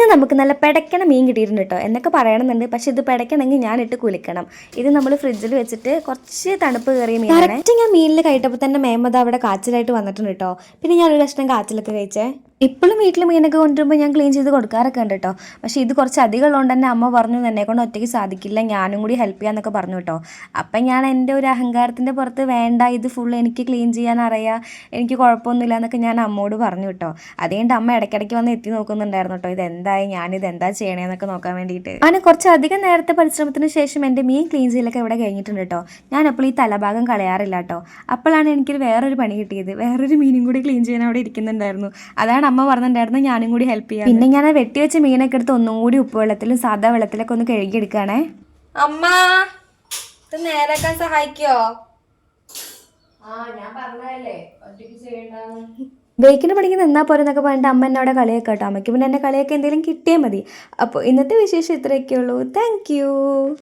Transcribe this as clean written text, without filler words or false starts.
ഇന്ന് നമുക്ക് നല്ല പിടയ്ക്കണ മീൻ കിട്ടിയിട്ടുണ്ട് കേട്ടോ എന്നൊക്കെ പറയണമെന്നുണ്ട്. പക്ഷെ ഇത് പിടയ്ക്കണമെങ്കിൽ ഞാനിട്ട് കുലിക്കണം. ഇത് നമ്മൾ ഫ്രിഡ്ജിൽ വെച്ചിട്ട് കുറച്ച് തണുപ്പ് കയറിയ മീൻ. കറക്റ്റ് ഞാൻ മീനിൽ കഴിട്ടപ്പോൾ തന്നെ മേമത അവിടെ കാച്ചിലായിട്ട് വന്നിട്ടുണ്ട് കേട്ടോ. പിന്നെ ഞാനൊരു കഷ്ണം കാച്ചിലൊക്കെ കഴിച്ചേ. ഇപ്പോഴും വീട്ടിൽ മീനൊക്കെ കൊണ്ടുവരുമ്പോൾ ഞാൻ ക്ലീൻ ചെയ്ത് കൊടുക്കാറൊക്കെ ഉണ്ട് കേട്ടോ. പക്ഷേ ഇത് കുറച്ച് അധികം ഉള്ളതുകൊണ്ട് തന്നെ അമ്മ പറഞ്ഞു എന്നെ കൊണ്ട് ഒറ്റയ്ക്ക് സാധിക്കില്ല, ഞാനും കൂടി ഹെൽപ്പ് ചെയ്യാന്നൊക്കെ പറഞ്ഞു കേട്ടോ. അപ്പം ഞാൻ എൻ്റെ ഒരു അഹങ്കാരത്തിൻ്റെ പുറത്ത് വേണ്ട, ഇത് ഫുൾ എനിക്ക് ക്ലീൻ ചെയ്യാൻ അറിയാം, എനിക്ക് കുഴപ്പമൊന്നുമില്ല എന്നൊക്കെ ഞാൻ അമ്മോട് പറഞ്ഞു കേട്ടോ. അതുകൊണ്ട് അമ്മ ഇടയ്ക്കിടയ്ക്ക് വന്ന് എത്തി നോക്കുന്നുണ്ടായിരുന്നു കേട്ടോ, ഇതെന്തായി, ഞാനിത് എന്താ ചെയ്യണേന്നൊക്കെ നോക്കാൻ വേണ്ടിയിട്ട്. അങ്ങനെ കുറച്ചധികം നേരത്തെ പരിശ്രമത്തിന് ശേഷം എൻ്റെ മീൻ ക്ലീൻ ചെയ്യലൊക്കെ ഇവിടെ കഴിഞ്ഞിട്ടുണ്ട് കേട്ടോ. ഞാൻ അപ്പോൾ ഈ തലഭാഗം കളയാറില്ല കേട്ടോ. അപ്പോഴാണ് എനിക്കൊരു വേറൊരു പണി കിട്ടിയത്. വേറൊരു മീനും കൂടി ക്ലീൻ ചെയ്യാൻ അവിടെ ഇരിക്കുന്നുണ്ടായിരുന്നു. അതാണ് അമ്മ പറഞ്ഞിട്ടുണ്ടായിരുന്നു ഞാനും കൂടി ഹെൽപ്പ് ചെയ്യാം. പിന്നെ ഞാൻ വെട്ടി വെച്ച മീനൊക്കെ എടുത്ത് ഒന്നും കൂടി ഉപ്പുവെള്ളത്തിലും സാധാ വെള്ളത്തിലൊക്കെ ഒന്ന് കഴുകിയെടുക്കുകയാണേ. അമ്മ ഇത് നേരാക്കാൻ സഹായിക്കോ? ഞാൻ പറഞ്ഞതല്ലേ ഒറ്റയ്ക്ക് ചെയ്യണ്ടാന്ന്. ബേക്കിന് പണിക്ക് നിന്നാൽ പോരെ എന്നൊക്കെ പറഞ്ഞിട്ട് അമ്മ എന്നോട് കളിയൊക്കെ കേട്ടോ. അമ്മയ്ക്ക് പിന്നെ എന്നെ കളിയൊക്കെ എന്തെങ്കിലും കിട്ടിയാൽ മതി. അപ്പോൾ ഇന്നത്തെ വിശേഷം ഇത്രയൊക്കെ ഉള്ളൂ. Thank you.